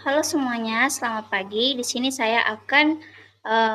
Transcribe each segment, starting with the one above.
Halo semuanya, selamat pagi. Di sini saya akan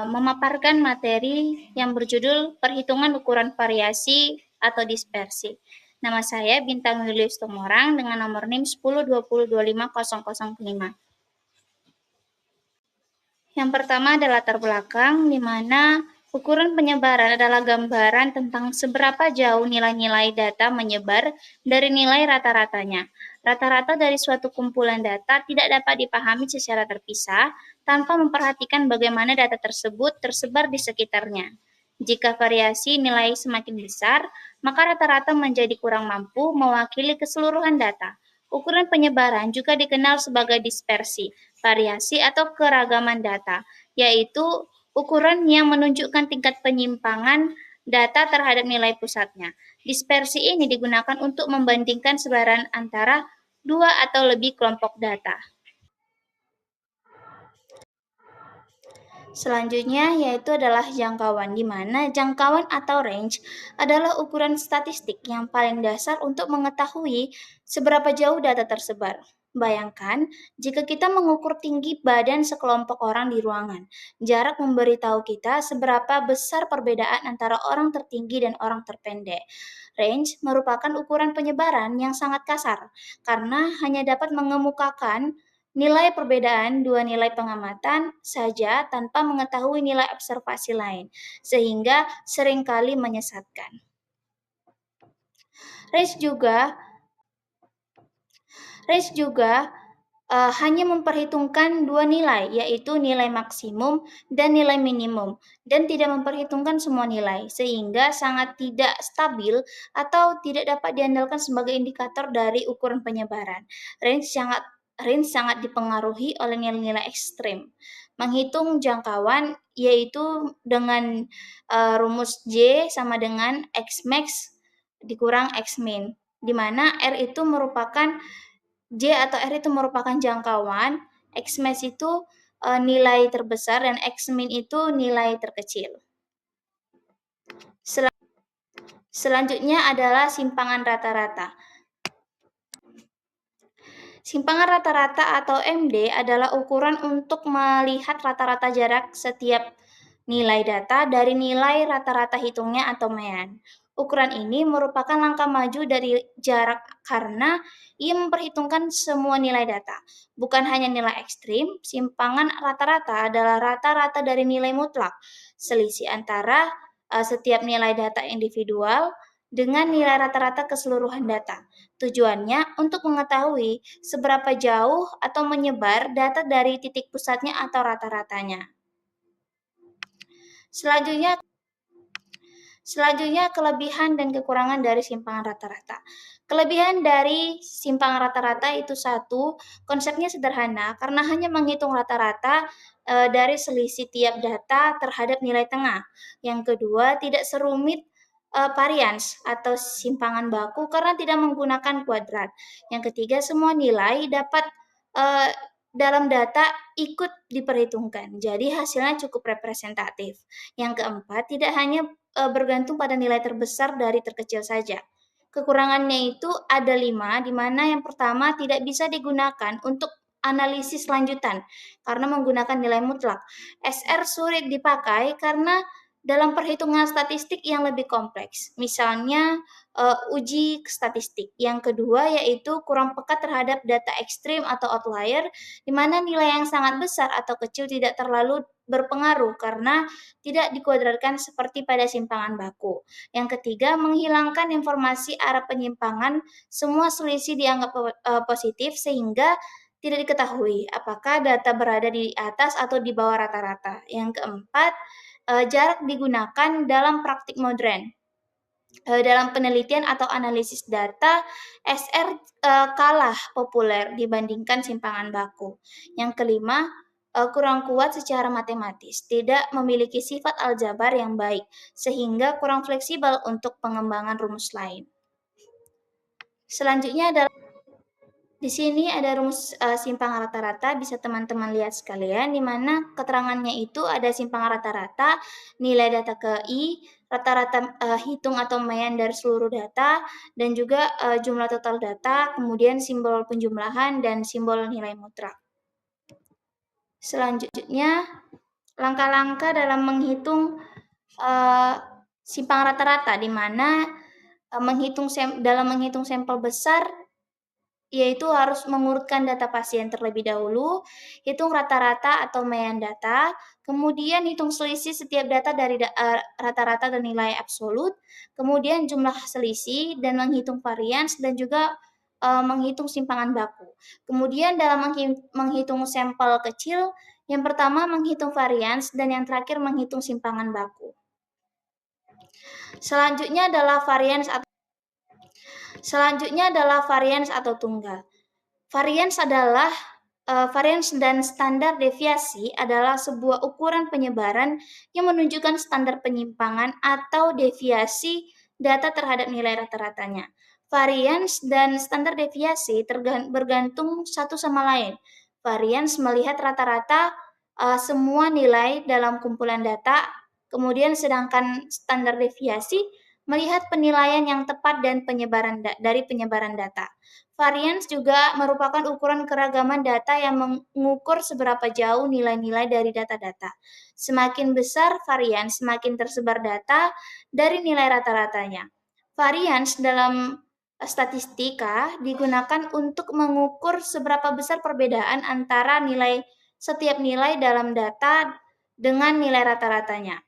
memaparkan materi yang berjudul Perhitungan Ukuran Variasi atau Dispersi. Nama saya Bintang Julius Tumorang dengan nomor NIM 1020250005. Yang pertama adalah latar belakang, di mana ukuran penyebaran adalah gambaran tentang seberapa jauh nilai-nilai data menyebar dari nilai rata-ratanya. Rata-rata dari suatu kumpulan data tidak dapat dipahami secara terpisah tanpa memperhatikan bagaimana data tersebut tersebar di sekitarnya. Jika variasi nilai semakin besar, maka rata-rata menjadi kurang mampu mewakili keseluruhan data. Ukuran penyebaran juga dikenal sebagai dispersi, variasi atau keragaman data, yaitu ukuran yang menunjukkan tingkat penyimpangan data terhadap nilai pusatnya. Dispersi ini digunakan untuk membandingkan sebaran antara dua atau lebih kelompok data. Selanjutnya yaitu adalah jangkauan, di mana jangkauan atau range adalah ukuran statistik yang paling dasar untuk mengetahui seberapa jauh data tersebar. Bayangkan, jika kita mengukur tinggi badan sekelompok orang di ruangan, jarak memberitahu kita seberapa besar perbedaan antara orang tertinggi dan orang terpendek. Range merupakan ukuran penyebaran yang sangat kasar, karena hanya dapat mengemukakan nilai perbedaan dua nilai pengamatan saja tanpa mengetahui nilai observasi lain, sehingga seringkali menyesatkan. Range juga hanya memperhitungkan dua nilai, yaitu nilai maksimum dan nilai minimum, dan tidak memperhitungkan semua nilai, sehingga sangat tidak stabil atau tidak dapat diandalkan sebagai indikator dari ukuran penyebaran. Range sangat dipengaruhi oleh nilai-nilai ekstrem. Menghitung jangkauan yaitu dengan rumus J sama dengan X max dikurang X min, di mana R itu merupakan J atau R itu merupakan jangkauan, X max itu nilai terbesar, dan X min itu nilai terkecil. Selanjutnya adalah simpangan rata-rata. Simpangan rata-rata atau MD adalah ukuran untuk melihat rata-rata jarak setiap nilai data dari nilai rata-rata hitungnya atau mean. Ukuran ini merupakan langkah maju dari jarak karena ia memperhitungkan semua nilai data, bukan hanya nilai ekstrim. Simpangan rata-rata adalah rata-rata dari nilai mutlak, selisih antara setiap nilai data individual dengan nilai rata-rata keseluruhan data. Tujuannya untuk mengetahui seberapa jauh atau menyebar data dari titik pusatnya atau rata-ratanya. Selanjutnya, kelebihan dan kekurangan dari simpangan rata-rata. Kelebihan dari simpangan rata-rata itu satu, konsepnya sederhana karena hanya menghitung rata-rata dari selisih tiap data terhadap nilai tengah. Yang kedua, tidak serumit varians atau simpangan baku karena tidak menggunakan kuadrat. Yang ketiga, semua nilai dapat dalam data ikut diperhitungkan, jadi hasilnya cukup representatif. Yang keempat, tidak hanya bergantung pada nilai terbesar dari terkecil saja. Kekurangannya itu ada 5, di mana yang pertama tidak bisa digunakan untuk analisis lanjutan karena menggunakan nilai mutlak. SR sulit dipakai karena dalam perhitungan statistik yang lebih kompleks, misalnya uji statistik. Yang kedua yaitu kurang peka terhadap data ekstrim atau outlier, di mana nilai yang sangat besar atau kecil tidak terlalu berpengaruh karena tidak dikuadratkan seperti pada simpangan baku. Yang ketiga, menghilangkan informasi arah penyimpangan, semua selisih dianggap positif sehingga tidak diketahui apakah data berada di atas atau di bawah rata-rata. Yang keempat, jarak digunakan dalam praktik modern. Dalam penelitian atau analisis data, SR kalah populer dibandingkan simpangan baku. Yang kelima, kurang kuat secara matematis, tidak memiliki sifat aljabar yang baik, sehingga kurang fleksibel untuk pengembangan rumus lain. Selanjutnya adalah di sini ada rumus simpangan rata-rata, bisa teman-teman lihat sekalian, di mana keterangannya itu ada simpangan rata-rata, nilai data ke I, rata-rata hitung atau mean dari seluruh data, dan juga jumlah total data, kemudian simbol penjumlahan dan simbol nilai mutlak. Selanjutnya, langkah-langkah dalam menghitung simpangan rata-rata, di mana dalam menghitung sampel besar, yaitu harus mengurutkan data pasien terlebih dahulu, hitung rata-rata atau median data, kemudian hitung selisih setiap data dari rata-rata dan nilai absolut, kemudian jumlah selisih dan menghitung varians, dan juga menghitung simpangan baku. Kemudian dalam menghitung sampel kecil, yang pertama menghitung varians dan yang terakhir menghitung simpangan baku. Selanjutnya adalah varians atau tunggal. Varians dan standar deviasi adalah sebuah ukuran penyebaran yang menunjukkan standar penyimpangan atau deviasi data terhadap nilai rata-ratanya. Varians dan standar deviasi bergantung satu sama lain. Varians melihat rata-rata semua nilai dalam kumpulan data, kemudian sedangkan standar deviasi melihat penilaian yang tepat dan dari penyebaran data. Varians juga merupakan ukuran keragaman data yang mengukur seberapa jauh nilai-nilai dari data-data. Semakin besar varians, semakin tersebar data dari nilai rata-ratanya. Varians dalam statistika digunakan untuk mengukur seberapa besar perbedaan antara setiap nilai dalam data dengan nilai rata-ratanya.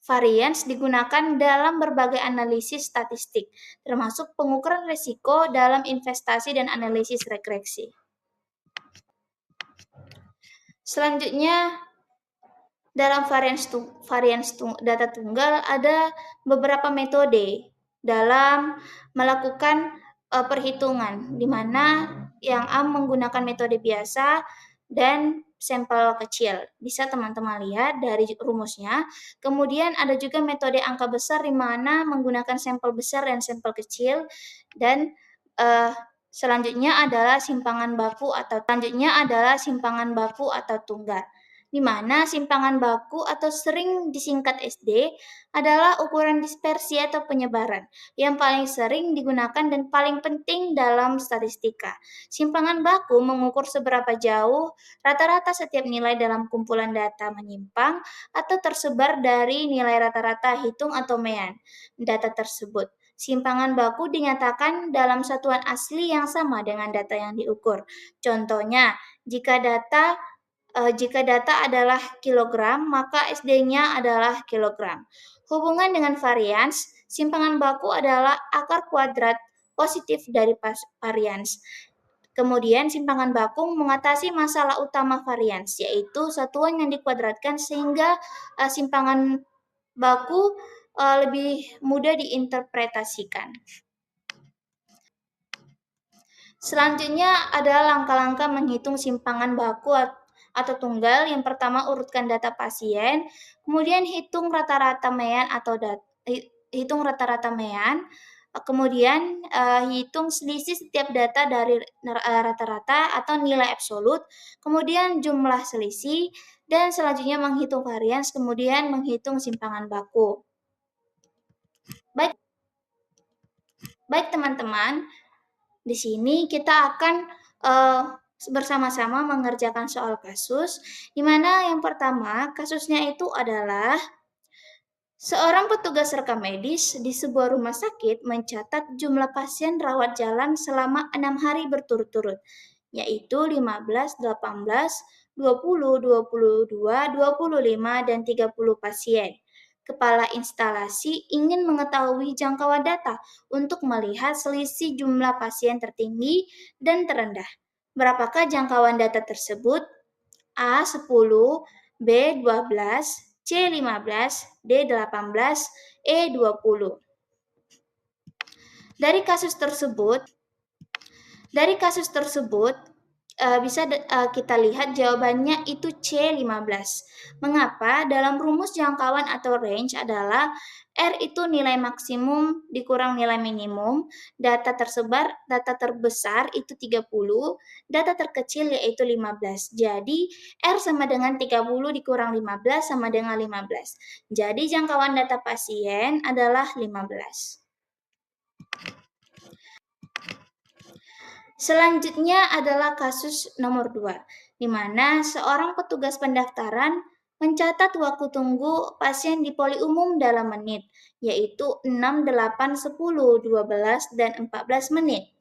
Varians digunakan dalam berbagai analisis statistik, termasuk pengukuran risiko dalam investasi dan analisis regresi. Selanjutnya, dalam varians data tunggal ada beberapa metode dalam melakukan perhitungan, di mana yang A menggunakan metode biasa dan sampel kecil. Bisa teman-teman lihat dari rumusnya. Kemudian ada juga metode angka besar, di mana menggunakan sampel besar dan sampel kecil. Dan selanjutnya adalah simpangan baku atau tunggal, di mana simpangan baku atau sering disingkat SD adalah ukuran dispersi atau penyebaran yang paling sering digunakan dan paling penting dalam statistika. Simpangan baku mengukur seberapa jauh rata-rata setiap nilai dalam kumpulan data menyimpang atau tersebar dari nilai rata-rata hitung atau median data tersebut. Simpangan baku dinyatakan dalam satuan asli yang sama dengan data yang diukur. Contohnya, jika data adalah kilogram, maka SD-nya adalah kilogram. Hubungan dengan varians, simpangan baku adalah akar kuadrat positif dari varians. Kemudian simpangan baku mengatasi masalah utama varians, yaitu satuan yang dikuadratkan sehingga simpangan baku lebih mudah diinterpretasikan. Selanjutnya adalah langkah-langkah menghitung simpangan baku atau tunggal. Yang pertama, urutkan data pasien, kemudian hitung rata-rata median kemudian hitung selisih setiap data dari rata-rata atau nilai absolut, kemudian jumlah selisih, dan selanjutnya menghitung varians, kemudian menghitung simpangan baku. Baik teman-teman, di sini kita akan bersama-sama mengerjakan soal kasus, di mana yang pertama kasusnya itu adalah seorang petugas rekam medis di sebuah rumah sakit mencatat jumlah pasien rawat jalan selama 6 hari berturut-turut, yaitu 15, 18, 20, 22, 25, dan 30 pasien. Kepala instalasi ingin mengetahui jangkauan data untuk melihat selisih jumlah pasien tertinggi dan terendah. Berapakah jangkauan data tersebut? A 10, B 12, C 15, D 18, E 20. Dari kasus tersebut bisa kita lihat jawabannya itu C 15. Mengapa? Dalam rumus jangkauan atau range adalah R itu nilai maksimum dikurang nilai minimum, data terbesar itu 30, data terkecil yaitu 15. Jadi R sama dengan 30 dikurang 15 sama dengan 15. Jadi jangkauan data pasien adalah 15. Selanjutnya adalah kasus nomor 2. di mana seorang petugas pendaftaran mencatat waktu tunggu pasien di poli umum dalam menit, yaitu 6, 8, 10, 12, dan 14 menit.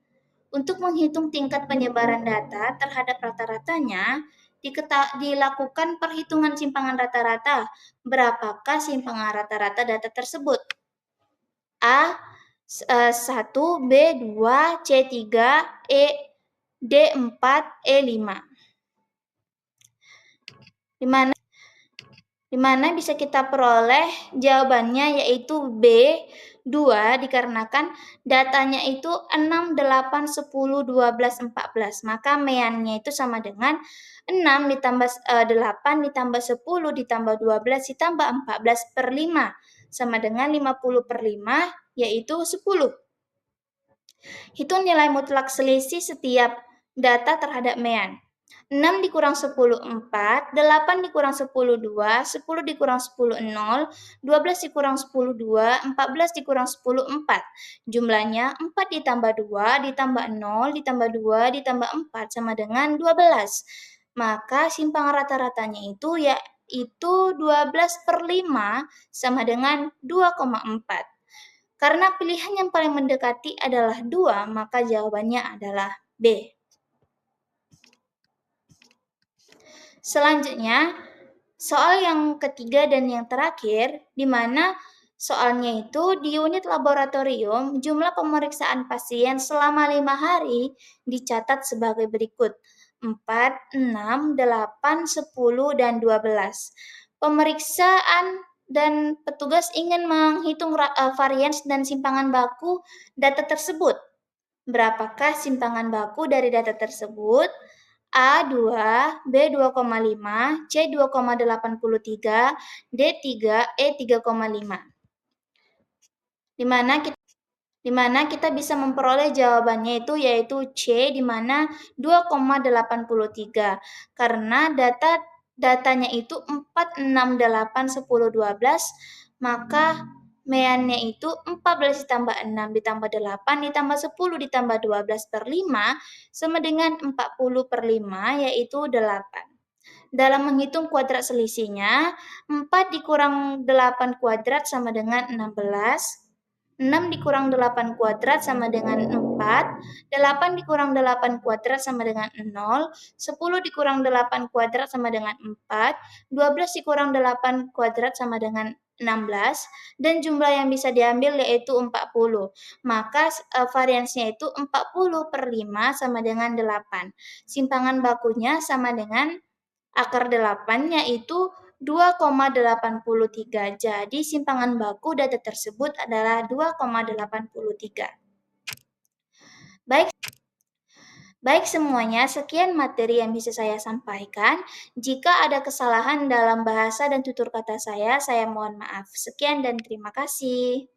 Untuk menghitung tingkat penyebaran data terhadap rata-ratanya, dilakukan perhitungan simpangan rata-rata. Berapakah simpangan rata-rata data tersebut? A 1, B 2, C 3, D 4, E 5. Di mana bisa kita peroleh jawabannya yaitu B 2 dikarenakan datanya itu 6, 8, 10, 12, 14. Maka meannya itu sama dengan 6 ditambah 8 ditambah 10 ditambah 12 ditambah 14 per 5 sama dengan 50 per 5 yaitu 10. Hitung nilai mutlak selisih setiap data terhadap mean. 6 dikurang 10, 4, 8 dikurang 10, 2, 10 dikurang 10, 0, 12 dikurang 10, 2, 14 dikurang 10, 4. Jumlahnya 4 ditambah 2, ditambah 0, ditambah 2, ditambah 4 sama dengan 12. Maka simpangan rata-ratanya itu 12 per 5 sama dengan 2,4. Karena pilihan yang paling mendekati adalah 2, maka jawabannya adalah B. Selanjutnya, soal yang ketiga dan yang terakhir, di mana soalnya itu di unit laboratorium, jumlah pemeriksaan pasien selama 5 hari dicatat sebagai berikut. 4, 6, 8, 10, dan 12. Pemeriksaan dan petugas ingin menghitung varians dan simpangan baku data tersebut. Berapakah simpangan baku dari data tersebut? A 2, B 2,5, C 2,83, D 3, E 3,5. Di mana kita bisa memperoleh jawabannya itu yaitu C di mana 2,83 karena datanya itu 4, 6, 8, 10, 12 maka meannya itu 14 ditambah 6 ditambah 8 ditambah 10 ditambah 12 per 5 sama dengan 40 per 5 yaitu 8. Dalam menghitung kuadrat selisihnya, 4 dikurang 8 kuadrat sama dengan 16. 6 dikurang 8 kuadrat sama dengan 4, 8 dikurang 8 kuadrat sama dengan 0, 10 dikurang 8 kuadrat sama dengan 4, 12 dikurang 8 kuadrat sama dengan 16, dan jumlah yang bisa diambil yaitu 40. Maka variansnya itu 40 per 5 sama dengan 8. Simpangan bakunya sama dengan akar 8 yaitu 2,83. Jadi simpangan baku data tersebut adalah 2,83. Baik semuanya, sekian materi yang bisa saya sampaikan. Jika ada kesalahan dalam bahasa dan tutur kata saya mohon maaf. Sekian dan terima kasih.